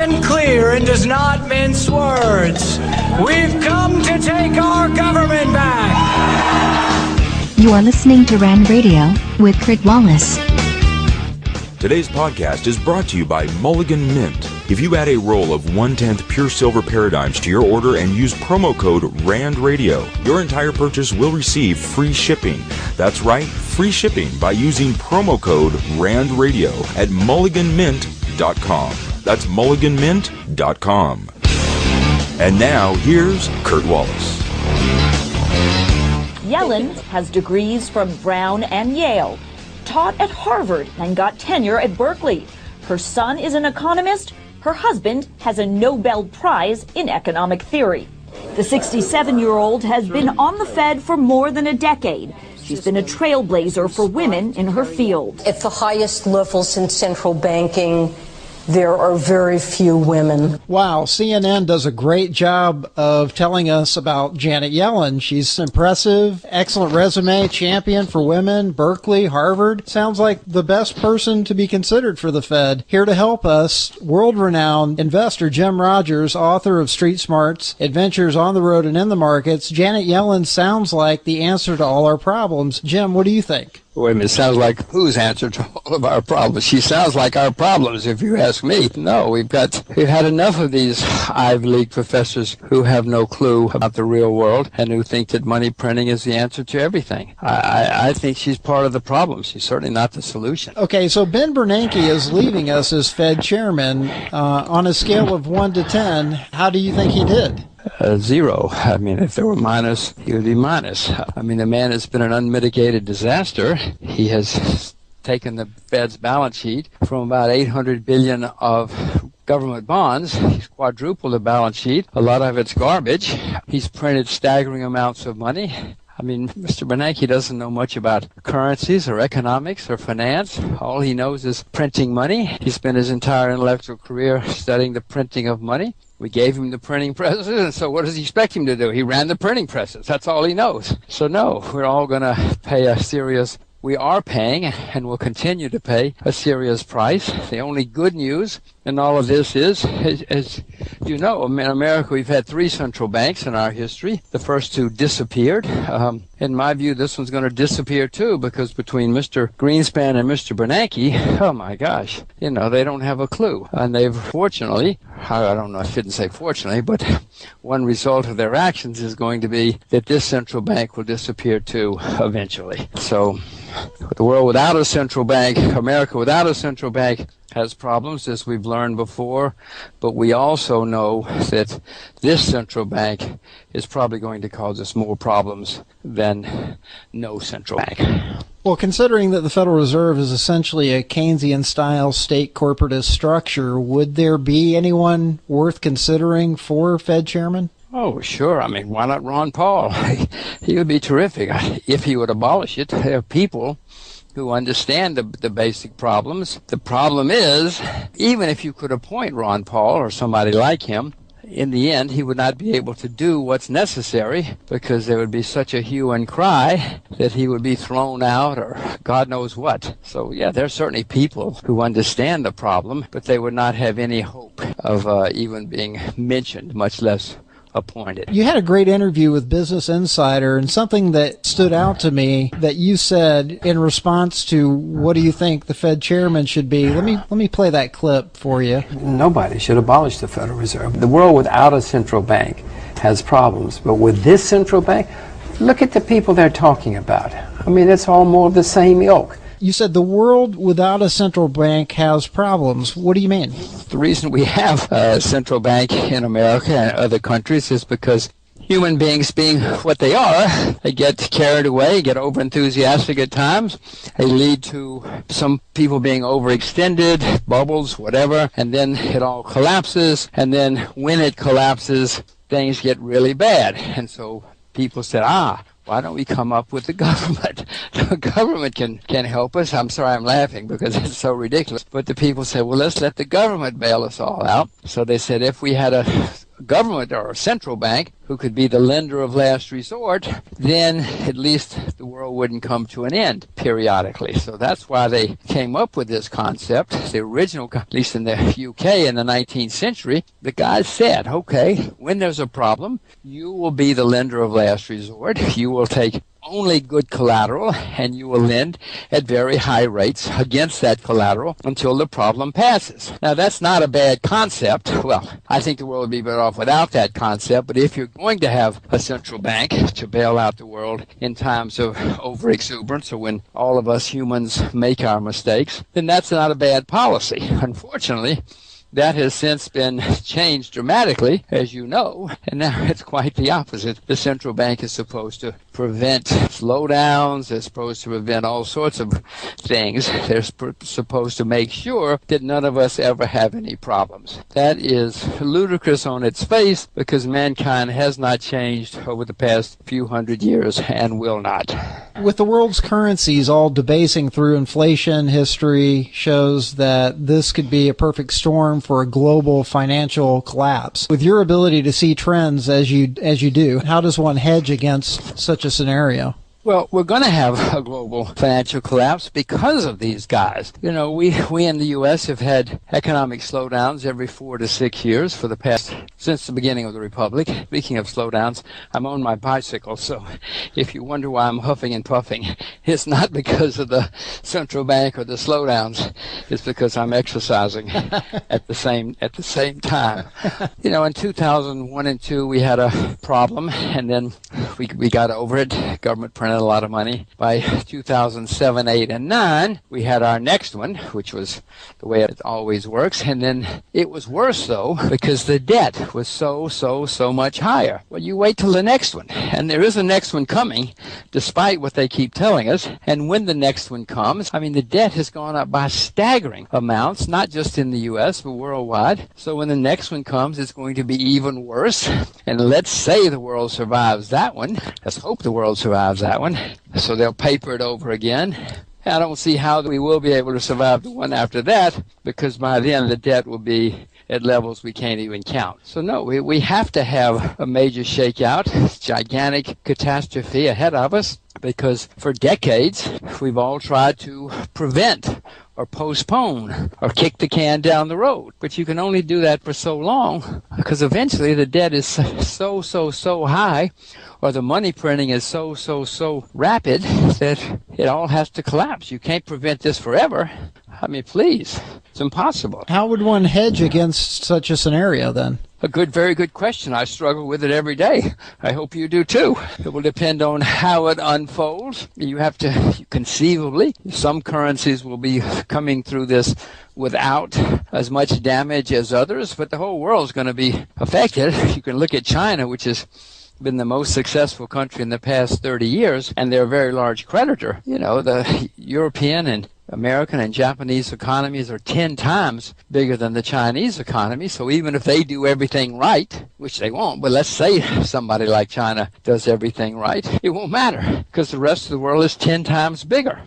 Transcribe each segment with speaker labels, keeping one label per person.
Speaker 1: and clear and does not mince words. We've come to take our government back.
Speaker 2: You are listening to Ram Radio with Kurt Wallace.
Speaker 3: Today's podcast is brought to you by Mulligan Mint. If you add a roll of 1/10 pure silver paradigms to your order and use promo code RANDRADIO, your entire purchase will receive free shipping. That's right, free shipping by using promo code RANDRADIO at mulliganmint.com. That's mulliganmint.com. And now, here's Kurt Wallace.
Speaker 4: Yellen has degrees from Brown and Yale, taught at Harvard, and got tenure at Berkeley. Her son is an economist. Her husband has a Nobel Prize in economic theory. The 67-year-old has been on the Fed for more than a decade. She's been a trailblazer for women in her field.
Speaker 5: At the highest levels in central banking, there are very few women.
Speaker 6: Wow, CNN does a great job of telling us about Janet Yellen. She's impressive, excellent resume, champion for women, Berkeley, Harvard. Sounds like the best person to be considered for the Fed. Here to help us, world-renowned investor Jim Rogers, author of Street Smarts, Adventures on the Road and in the Markets. Janet Yellen sounds like the answer to all our problems. Jim, what do you think?
Speaker 7: Wait a minute, it sounds like whose answer to all of our problems? She sounds like our problems, if you ask me. No, we've had enough of these Ivy League professors who have no clue about the real world and who think that money printing is the answer to everything. I think she's part of the problem. She's certainly not the solution.
Speaker 6: Okay, so Ben Bernanke is leaving us as Fed chairman. On a scale of 1 to 10, how do you think he did?
Speaker 7: 0. I mean, if there were minus, he would be minus. I mean, the man has been an unmitigated disaster. He has taken the Fed's balance sheet from about $800 billion of government bonds. He's quadrupled the balance sheet. A lot of it's garbage. He's printed staggering amounts of money. I mean, Mr. Bernanke doesn't know much about currencies or economics or finance. All he knows is printing money. He spent his entire intellectual career studying the printing of money. We gave him the printing presses, and so what does he expect him to do? He ran the printing presses. That's all he knows. So no, we're all going to pay we are paying and will continue to pay a serious price. The only good news in all of this is, as you know, in America we've had 3 central banks in our history. The first 2 disappeared. In my view, this one's going to disappear too, because between Mr. Greenspan and Mr. Bernanke, oh my gosh, they don't have a clue. And they've fortunately, I don't know, I shouldn't say fortunately, but one result of their actions is going to be that this central bank will disappear too eventually. So the world without a central bank, America without a central bank, has problems, as we've learned before, but we also know that this central bank is probably going to cause us more problems than no central bank.
Speaker 6: Well, considering that the Federal Reserve is essentially a Keynesian-style state corporatist structure, would there be anyone worth considering for Fed chairman?
Speaker 7: Oh, sure. I mean, why not Ron Paul? He would be terrific if he would abolish it. There are people who understand the basic problems. The problem is, even if you could appoint Ron Paul or somebody like him, in the end, he would not be able to do what's necessary because there would be such a hue and cry that he would be thrown out or God knows what. So, yeah, there are certainly people who understand the problem, but they would not have any hope of even being mentioned, much less appointed.
Speaker 6: You had a great interview with Business Insider, and something that stood out to me that you said in response to what do you think the Fed chairman should be. Let me play that clip for you.
Speaker 8: Nobody should abolish the Federal Reserve. The world without a central bank has problems, but with this central bank, look at the people they're talking about. I mean, it's all more of the same ilk.
Speaker 6: You said the world without a central bank has problems. What do you mean?
Speaker 7: The reason we have a central bank in America and other countries is because human beings, being what they are, they get carried away, get overenthusiastic at times. They lead to some people being overextended, bubbles, whatever, and then it all collapses. And then when it collapses, things get really bad. And so people said, why don't we come up with the government? The government can help us. I'm sorry I'm laughing because it's so ridiculous. But the people said, well, let's let the government bail us all out. So they said if we had a government or a central bank who could be the lender of last resort, then at least the world wouldn't come to an end periodically. So that's why they came up with this concept. The original, at least in the UK in the 19th century, the guys said, okay, when there's a problem, you will be the lender of last resort. You will take only good collateral, and you will lend at very high rates against that collateral until the problem passes. Now, that's not a bad concept. Well, I think the world would be better off without that concept, but if you're going to have a central bank to bail out the world in times of overexuberance or when all of us humans make our mistakes, then that's not a bad policy. Unfortunately, that has since been changed dramatically, as you know, and now it's quite the opposite. The central bank is supposed to prevent slowdowns. They're supposed to prevent all sorts of things. They're supposed to make sure that none of us ever have any problems. That is ludicrous on its face because mankind has not changed over the past few hundred years and will not.
Speaker 6: With the world's currencies all debasing through inflation, history shows that this could be a perfect storm for a global financial collapse. With your ability to see trends as you do, how does one hedge against such a scenario?
Speaker 7: Well, we're going to have a global financial collapse because of these guys. You know, we in the U.S. have had economic slowdowns every 4 to 6 years for the past, since the beginning of the Republic. Speaking of slowdowns, I'm on my bicycle, so if you wonder why I'm huffing and puffing, it's not because of the central bank or the slowdowns. It's because I'm exercising at the same time. You know, in 2001 and 2, we had a problem, and then we got over it. Government printed a lot of money. By 2007, 8, and 9, we had our next one, which was the way it always works. And then it was worse, though, because the debt was so much higher. Well, you wait till the next one. And there is a next one coming, despite what they keep telling us. And when the next one comes, I mean, the debt has gone up by staggering amounts, not just in the U.S., but worldwide. So when the next one comes, it's going to be even worse. And let's say the world survives that one. Let's hope the world survives that one. So they'll paper it over again. I don't see how we will be able to survive the one after that, because by then the debt will be at levels we can't even count. So no, we have to have a major shakeout, gigantic catastrophe ahead of us, because for decades we've all tried to prevent or postpone or kick the can down the road. But you can only do that for so long, because eventually the debt is so high, or the money printing is so rapid that it all has to collapse. You can't prevent this forever. I mean, please, it's impossible.
Speaker 6: How would one hedge against such a scenario then?
Speaker 7: Very good question. I struggle with it every day. I hope you do too. It will depend on how it unfolds. You have to, conceivably, some currencies will be coming through this without as much damage as others, but the whole world is going to be affected. You can look at China, which has been the most successful country in the past 30 years, and they're a very large creditor. You know, the European and American and Japanese economies are 10 times bigger than the Chinese economy, so even if they do everything right, which they won't, but let's say somebody like China does everything right, it won't matter, because the rest of the world is 10 times bigger.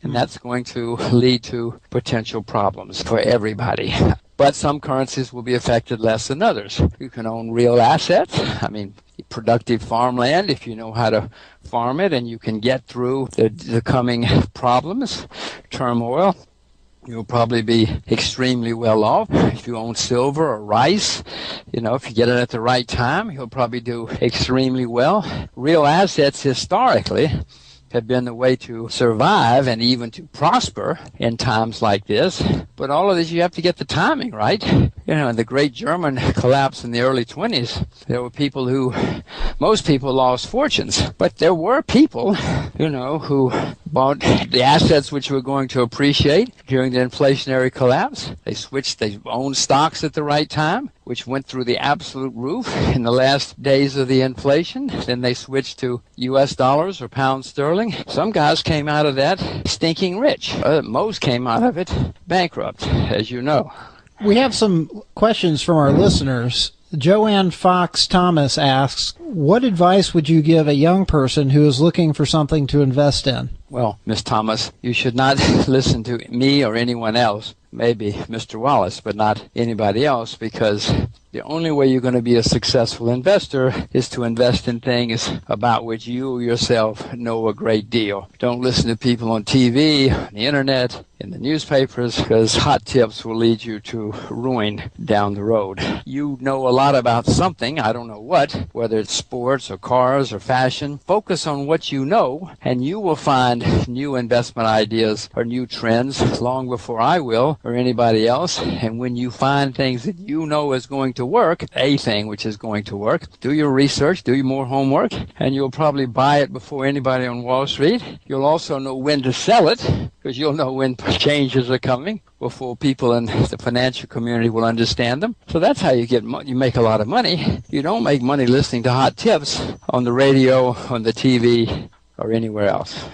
Speaker 7: And that's going to lead to potential problems for everybody. But some currencies will be affected less than others. You can own real assets. I mean, productive farmland, if you know how to farm it, and you can get through the coming problems, turmoil. You'll probably be extremely well off. If you own silver or rice, you know, if you get it at the right time, you'll probably do extremely well. Real assets historically have been the way to survive and even to prosper in times like this. But all of this, you have to get the timing right. You know, in the great German collapse in the early 20s, there were people most people lost fortunes. But there were people, you know, who bought the assets which were going to appreciate during the inflationary collapse. They owned stocks at the right time, which went through the absolute roof in the last days of the inflation. Then they switched to U.S. dollars or pound sterling. Some guys came out of that stinking rich. Most came out of it bankrupt, as you know.
Speaker 6: We have some questions from our listeners. Joanne Fox Thomas asks, what advice would you give a young person who is looking for something to invest in?
Speaker 7: Well, Miss Thomas, you should not listen to me or anyone else maybe Mr. Wallace, but not anybody else, because the only way you're going to be a successful investor is to invest in things about which you yourself know a great deal. Don't listen to people on TV, on the internet, in the newspapers, because hot tips will lead you to ruin down the road. You know a lot about something, I don't know what, whether it's sports or cars or fashion. Focus on what you know, and you will find new investment ideas or new trends long before I will or anybody else. And when you find things that you know is going to work, a thing which is going to work, do your research, do your more homework, and you'll probably buy it before anybody on Wall Street. You'll also know when to sell it, because you'll know when changes are coming before people in the financial community will understand them. So that's how you you make a lot of money. You don't make money listening to hot tips on the radio, on the TV, or anywhere else.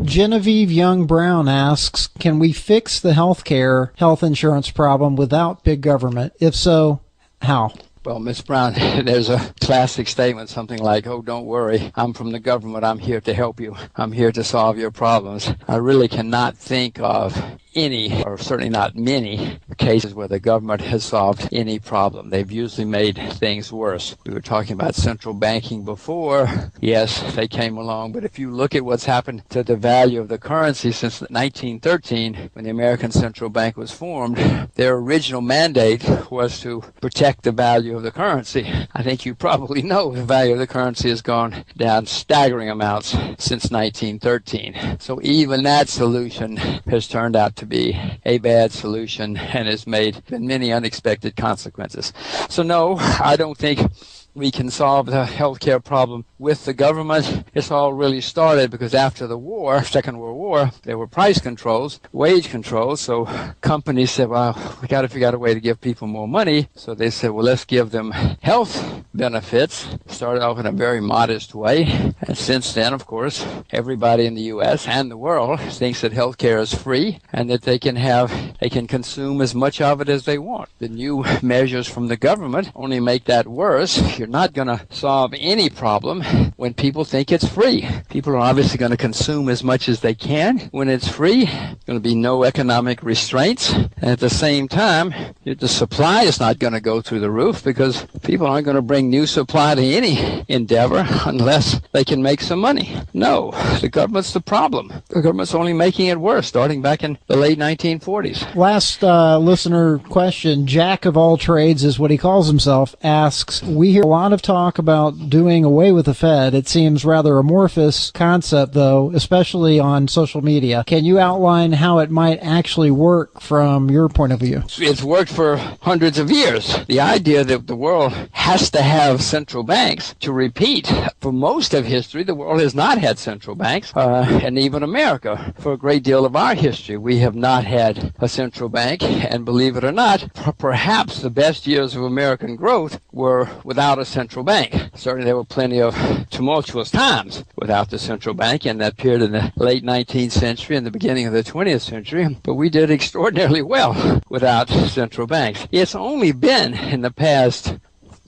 Speaker 6: Genevieve Young Brown asks, can we fix the health insurance problem without big government? If so, how?
Speaker 7: Well, Ms. Brown, there's a classic statement, something like, oh, don't worry, I'm from the government, I'm here to help you, I'm here to solve your problems. I really cannot think of any, or certainly not many, cases where the government has solved any problem. They've usually made things worse. We were talking about central banking before. Yes, they came along, but if you look at what's happened to the value of the currency since 1913, when the American Central Bank was formed, their original mandate was to protect the value of the currency. I think you probably know the value of the currency has gone down staggering amounts since 1913. So even that solution has turned out to be a bad solution and has made many unexpected consequences. So no, I don't think we can solve the healthcare problem with the government. It's all really started because after the war, Second World War, there were price controls, wage controls, so companies said, well, we got to figure out a way to give people more money. So they said, well, let's give them health benefits. Started off in a very modest way. And since then, of course, everybody in the U.S. and the world thinks that healthcare is free and that they can consume as much of it as they want. The new measures from the government only make that worse. You're not going to solve any problem when people think it's free. People are obviously going to consume as much as they can when it's free. There's going to be no economic restraints. And at the same time, the supply is not going to go through the roof because people aren't going to bring new supply to any endeavor unless they can make some money. No, the government's the problem. The government's only making it worse, starting back in the late 1940s.
Speaker 6: Last listener question, Jack of all trades is what he calls himself, asks, we hear a lot of talk about doing away with the Fed. It seems rather amorphous concept, though, especially on social media. Can you outline how it might actually work from your point of view?
Speaker 7: It's worked for hundreds of years. The idea that the world has to have central banks to repeat. For most of history, the world has not had central banks, and even America. For a great deal of our history, we have not had a central bank, and believe it or not, perhaps the best years of American growth were without a central bank. Certainly there were plenty of tumultuous times without the central bank in that period in the late 19th century and the beginning of the 20th century, but we did extraordinarily well without central banks. It's only been in the past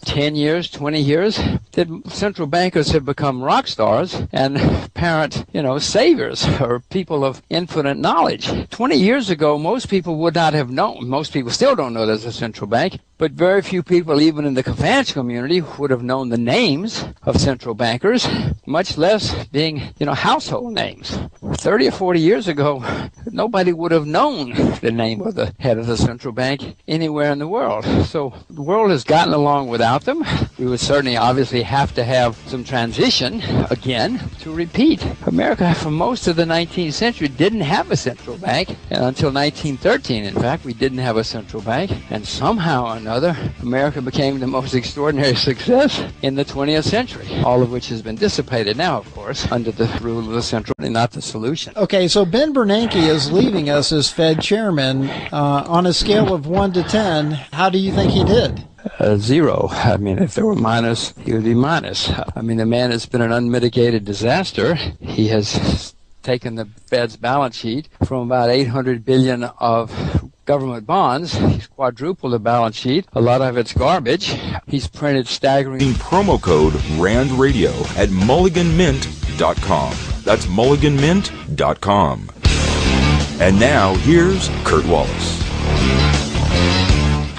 Speaker 7: 10 years, 20 years, that central bankers have become rock stars and apparent, saviors or people of infinite knowledge. 20 years ago, most people would not have known. Most people still don't know there's a central bank, but very few people, even in the financial community, would have known the names of central bankers, much less being, household names. 30 or 40 years ago, nobody would have known the name of the head of the central bank anywhere in the world. So the world has gotten along without them. We would certainly obviously have to have some transition again to repeat. America, for most of the 19th century, didn't have a central bank. And until 1913, in fact, we didn't have a central bank. And somehow or another, America became the most extraordinary success in the 20th century, all of which has been dissipated now, of course, under the rule of the central bank, not the solution.
Speaker 6: Okay, so Ben Bernanke is leaving us as Fed chairman. On a scale of 1 to 10, how do you think he did?
Speaker 7: 0. I mean, if there were minus, he would be minus. I mean, the man has been an unmitigated disaster. He has taken the Fed's balance sheet from about $800 billion of government bonds. He's quadrupled the balance sheet. A lot of it's garbage. He's printed staggering
Speaker 3: promo code RANDRADIO at mulliganmint.com. That's mulliganmint.com. And now, here's Kurt Wallace.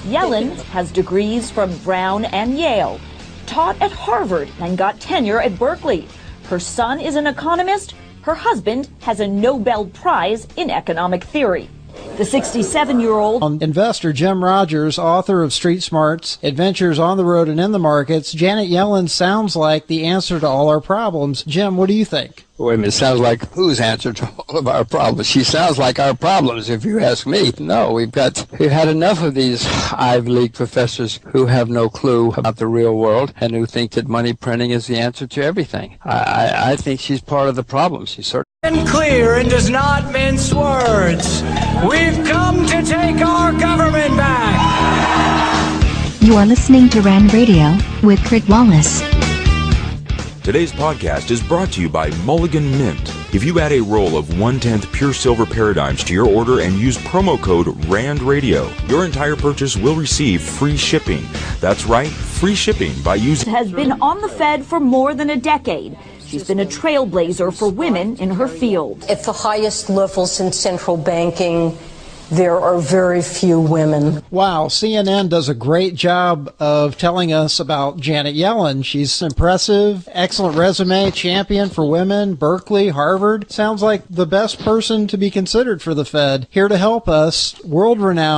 Speaker 4: Yellen has degrees from Brown and Yale, taught at Harvard, and got tenure at Berkeley. Her son is an economist. Her husband has a Nobel Prize in economic theory. The 67-year-old
Speaker 6: investor Jim Rogers, author of Street Smarts, Adventures on the Road and in the Markets. Janet Yellen sounds like the answer to all our problems. Jim, what do you think?
Speaker 7: Wait a minute, it sounds like whose answer to all of our problems? She sounds like our problems, if you ask me. No, we've had enough of these Ivy League professors who have no clue about the real world and who think that money printing is the answer to everything. I think she's part of the problem. She's certainly
Speaker 1: And clear and does not mince words. We've come to take our government back.
Speaker 2: You are listening to Rand Radio with Crit Wallace.
Speaker 3: Today's podcast is brought to you by Mulligan Mint. If you add a roll of 1/10 pure silver paradigms to your order and use promo code RANDRADIO, your entire purchase will receive free shipping. That's right, free shipping by using...
Speaker 4: has been on the Fed for more than a decade. She's been a trailblazer for women in her field.
Speaker 5: At the highest levels in central banking, there are very few women.
Speaker 6: Wow, CNN does a great job of telling us about Janet Yellen. She's impressive, excellent resume, champion for women, Berkeley, Harvard. Sounds like the best person to be considered for the Fed. Here to help us, world-renowned